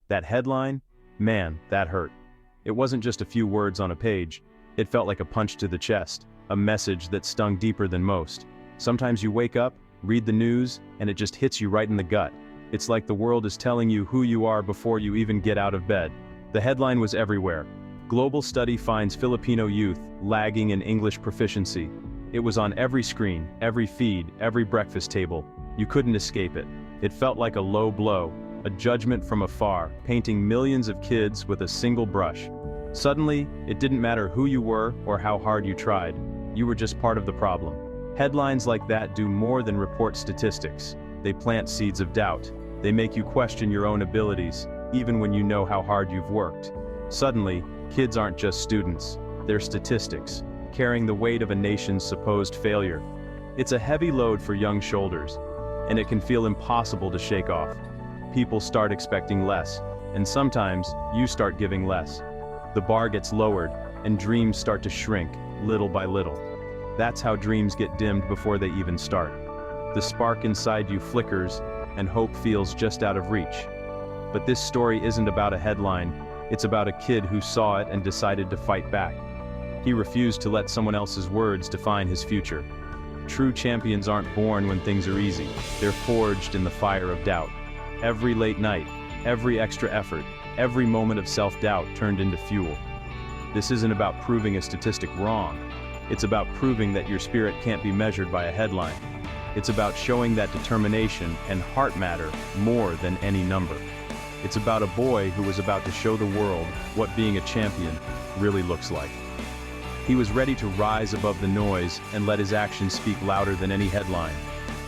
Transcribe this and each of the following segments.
That headline? Man, that hurt. It wasn't just a few words on a page. It felt like a punch to the chest, a message that stung deeper than most. Sometimes you wake up, read the news, and it just hits you right in the gut. It's like the world is telling you who you are before you even get out of bed. The headline was everywhere. Global study finds Filipino youth lagging in English proficiency. It was on every screen, every feed, every breakfast table. You couldn't escape it. It felt like a low blow, a judgment from afar, painting millions of kids with a single brush. Suddenly, it didn't matter who you were or how hard you tried. You were just part of the problem. Headlines like that do more than report statistics. They plant seeds of doubt. They make you question your own abilities, even when you know how hard you've worked. Suddenly, kids aren't just students. They're statistics, carrying the weight of a nation's supposed failure. It's a heavy load for young shoulders, and it can feel impossible to shake off. People start expecting less, and sometimes you start giving less. The bar gets lowered, and dreams start to shrink, little by little. That's how dreams get dimmed before they even start. The spark inside you flickers, and hope feels just out of reach. But this story isn't about a headline, it's about a kid who saw it and decided to fight back. He refused to let someone else's words define his future. True champions aren't born when things are easy, they're forged in the fire of doubt. Every late night, every extra effort, every moment of self-doubt turned into fuel. This isn't about proving a statistic wrong. It's about proving that your spirit can't be measured by a headline. It's about showing that determination and heart matter more than any number. It's about a boy who was about to show the world what being a champion really looks like. He was ready to rise above the noise and let his actions speak louder than any headline.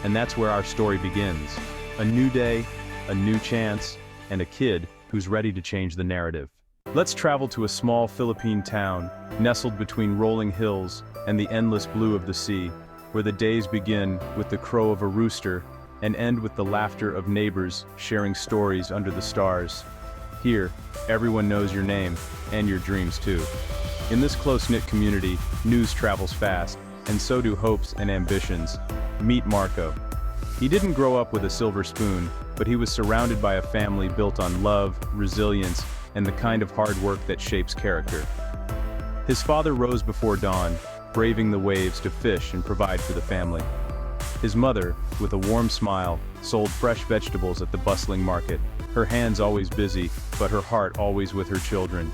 And that's where our story begins. A new day, a new chance, and a kid who's ready to change the narrative. Let's travel to a small Philippine town, nestled between rolling hills and the endless blue of the sea, where the days begin with the crow of a rooster and end with the laughter of neighbors sharing stories under the stars. Here, everyone knows your name, and your dreams too. In this close-knit community, news travels fast, and so do hopes and ambitions. Meet Marco. He didn't grow up with a silver spoon, but he was surrounded by a family built on love, resilience, and the kind of hard work that shapes character. His father rose before dawn, braving the waves to fish and provide for the family. His mother, with a warm smile, sold fresh vegetables at the bustling market, her hands always busy, but her heart always with her children.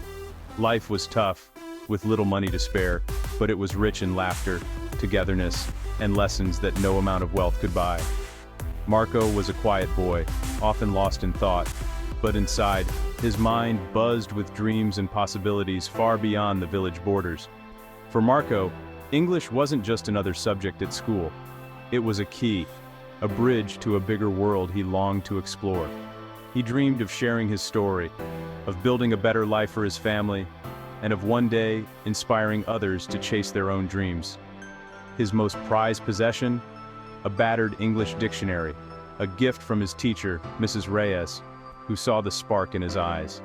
Life was tough, with little money to spare, but it was rich in laughter, togetherness, and lessons that no amount of wealth could buy. Marco was a quiet boy, often lost in thought, but inside, his mind buzzed with dreams and possibilities far beyond the village borders. For Marco, English wasn't just another subject at school. It was a key, a bridge to a bigger world he longed to explore. He dreamed of sharing his story, of building a better life for his family, and of one day inspiring others to chase their own dreams. His most prized possession? A battered English dictionary, a gift from his teacher, Mrs. Reyes, who saw the spark in his eyes.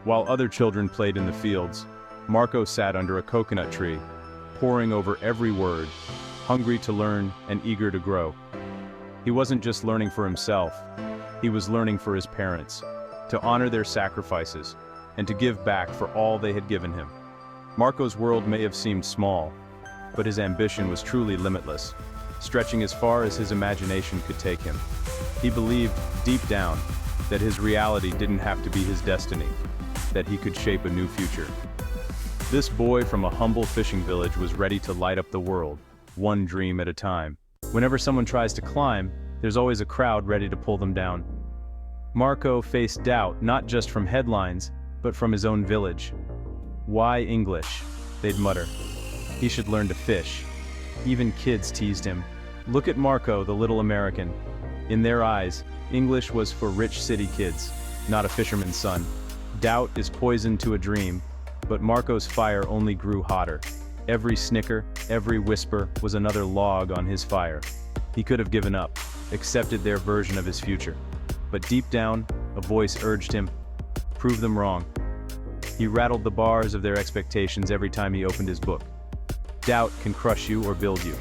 While other children played in the fields, Marco sat under a coconut tree, poring over every word, hungry to learn and eager to grow. He wasn't just learning for himself, he was learning for his parents, to honor their sacrifices, and to give back for all they had given him. Marco's world may have seemed small, but his ambition was truly limitless, stretching as far as his imagination could take him. He believed, deep down, that his reality didn't have to be his destiny, that he could shape a new future. This boy from a humble fishing village was ready to light up the world, one dream at a time. Whenever someone tries to climb, there's always a crowd ready to pull them down. Marco faced doubt not just from headlines, but from his own village. Why English? They'd mutter. He should learn to fish. Even kids teased him. Look at Marco, the little American. In their eyes, English was for rich city kids, not a fisherman's son. Doubt is poison to a dream, but Marco's fire only grew hotter. Every snicker, every whisper was another log on his fire. He could have given up, accepted their version of his future. But deep down, a voice urged him, prove them wrong. He rattled the bars of their expectations every time he opened his book. Doubt can crush you or build you.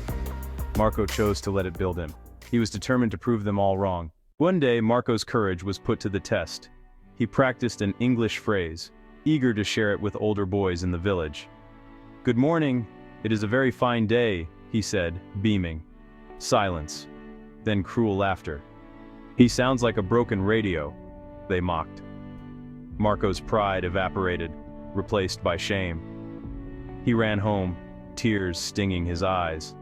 Marco chose to let it build him. He was determined to prove them all wrong. One day, Marco's courage was put to the test. He practiced an English phrase, eager to share it with older boys in the village. "Good morning. It is a very fine day," he said, beaming. Silence. Then cruel laughter. "He sounds like a broken radio," they mocked. Marco's pride evaporated, replaced by shame. He ran home, tears stinging his eyes.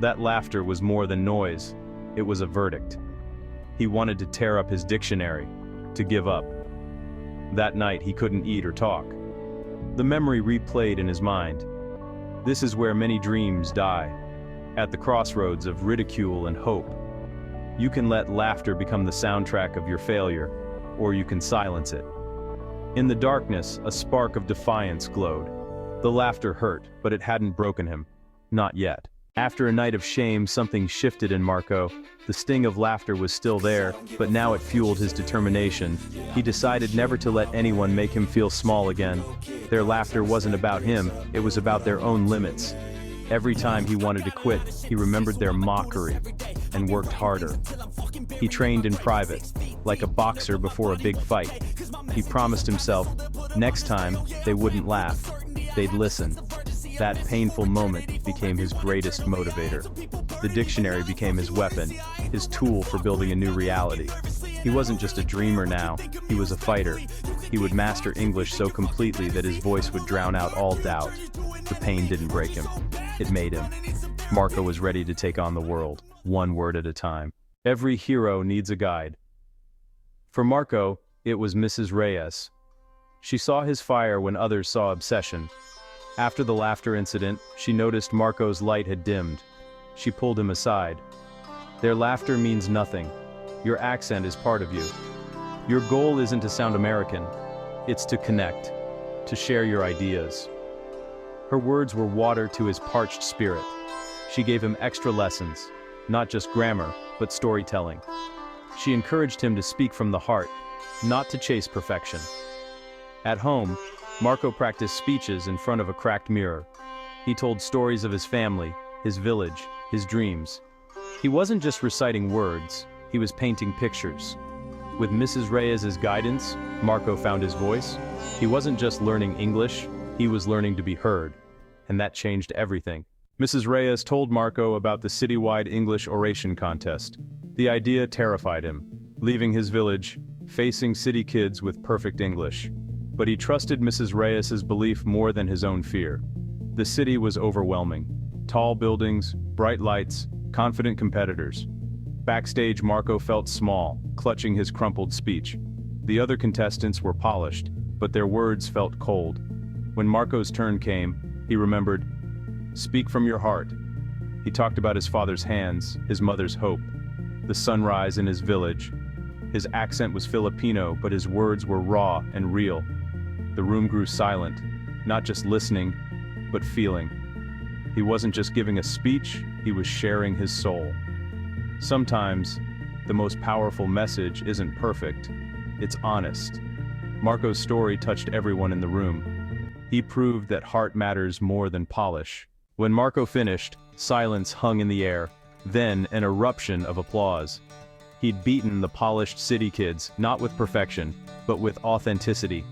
That laughter was more than noise, it was a verdict. He wanted to tear up his dictionary, to give up. That night he couldn't eat or talk. The memory replayed in his mind. This is where many dreams die, at the crossroads of ridicule and hope. You can let laughter become the soundtrack of your failure, or you can silence it. In the darkness, a spark of defiance glowed. The laughter hurt, but it hadn't broken him. Not yet. After a night of shame, something shifted in Marco. The sting of laughter was still there, but now it fueled his determination. He decided never to let anyone make him feel small again. Their laughter wasn't about him, it was about their own limits. Every time he wanted to quit, he remembered their mockery and worked harder. He trained in private, like a boxer before a big fight. He promised himself, next time, they wouldn't laugh, they'd listen. That painful moment became his greatest motivator. The dictionary became his weapon, his tool for building a new reality. He wasn't just a dreamer now, he was a fighter. He would master English so completely that his voice would drown out all doubt. The pain didn't break him, it made him. Marco was ready to take on the world, one word at a time. Every hero needs a guide. For Marco, it was Mrs. Reyes. She saw his fire when others saw obsession. After the laughter incident, she noticed Marco's light had dimmed. She pulled him aside. "Their laughter means nothing. Your accent is part of you. Your goal isn't to sound American. It's to connect, to share your ideas." Her words were water to his parched spirit. She gave him extra lessons, not just grammar, but storytelling. She encouraged him to speak from the heart, not to chase perfection. At home, Marco practiced speeches in front of a cracked mirror. He told stories of his family, his village, his dreams. He wasn't just reciting words, he was painting pictures. With Mrs. Reyes' guidance, Marco found his voice. He wasn't just learning English, he was learning to be heard. And that changed everything. Mrs. Reyes told Marco about the Citywide English oration contest. The idea terrified him, leaving his village, facing city kids with perfect English. But he trusted Mrs. Reyes' belief more than his own fear. The city was overwhelming. Tall buildings, bright lights, confident competitors. Backstage, Marco felt small, clutching his crumpled speech. The other contestants were polished, but their words felt cold. When Marco's turn came, he remembered, "Speak from your heart." He talked about his father's hands, his mother's hope, the sunrise in his village. His accent was Filipino, but his words were raw and real. The room grew silent, not just listening, but feeling. He wasn't just giving a speech, he was sharing his soul. Sometimes, the most powerful message isn't perfect, it's honest. Marco's story touched everyone in the room. He proved that heart matters more than polish. When Marco finished, silence hung in the air, then an eruption of applause. He'd beaten the polished city kids, not with perfection, but with authenticity.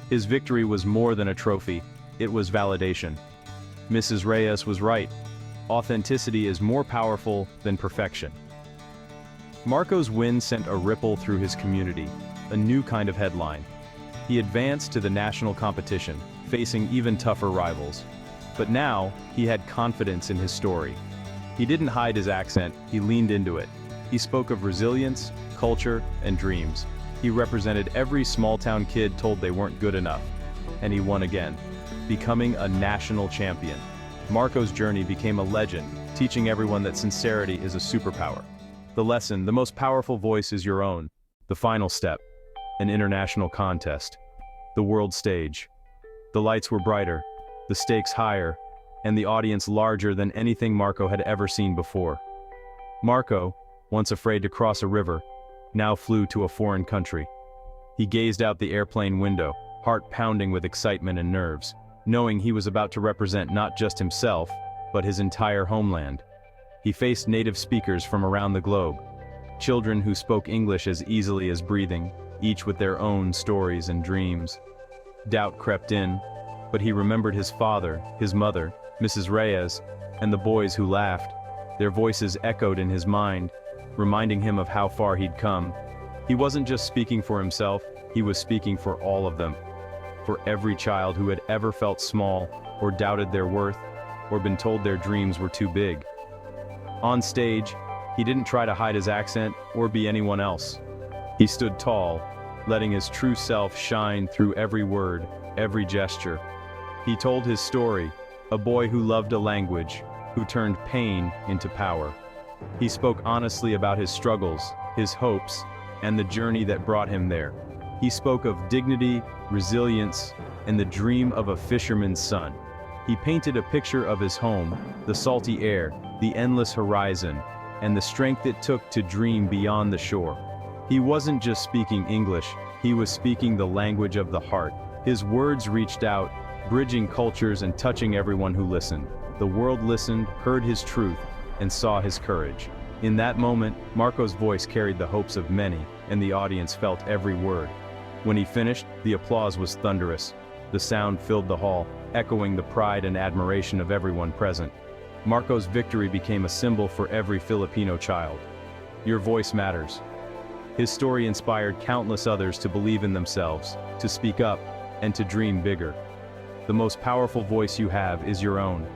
His victory was more than a trophy, it was validation. Mrs. Reyes was right. Authenticity is more powerful than perfection. Marco's win sent a ripple through his community, a new kind of headline. He advanced to the national competition, facing even tougher rivals. But now, he had confidence in his story. He didn't hide his accent, he leaned into it. He spoke of resilience, culture, and dreams. He represented every small-town kid told they weren't good enough. And he won again, becoming a national champion. Marco's journey became a legend, teaching everyone that sincerity is a superpower. The lesson, the most powerful voice is your own. The final step, an international contest. The world stage. The lights were brighter, the stakes higher, and the audience larger than anything Marco had ever seen before. Marco, once afraid to cross a river, now flew to a foreign country. He gazed out the airplane window, heart pounding with excitement and nerves, knowing he was about to represent not just himself, but his entire homeland. He faced native speakers from around the globe, children who spoke English as easily as breathing, each with their own stories and dreams. Doubt crept in, but he remembered his father, his mother, Mrs. Reyes, and the boys who laughed. Their voices echoed in his mind, reminding him of how far he'd come. He wasn't just speaking for himself, he was speaking for all of them. For every child who had ever felt small, or doubted their worth, or been told their dreams were too big. On stage, he didn't try to hide his accent or be anyone else. He stood tall, letting his true self shine through every word, every gesture. He told his story, a boy who loved a language, who turned pain into power. He spoke honestly about his struggles, his hopes, and the journey that brought him there. He spoke of dignity, resilience, and the dream of a fisherman's son. He painted a picture of his home, the salty air, the endless horizon, and the strength it took to dream beyond the shore. He wasn't just speaking English, he was speaking the language of the heart. His words reached out, bridging cultures and touching everyone who listened. The world listened, heard his truth, and saw his courage. In that moment, Marco's voice carried the hopes of many, and the audience felt every word. When he finished, the applause was thunderous. The sound filled the hall, echoing the pride and admiration of everyone present. Marco's victory became a symbol for every Filipino child. Your voice matters. His story inspired countless others to believe in themselves, to speak up, and to dream bigger. The most powerful voice you have is your own.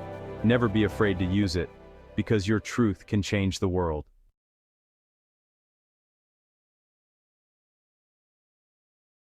Never be afraid to use it, because your truth can change the world.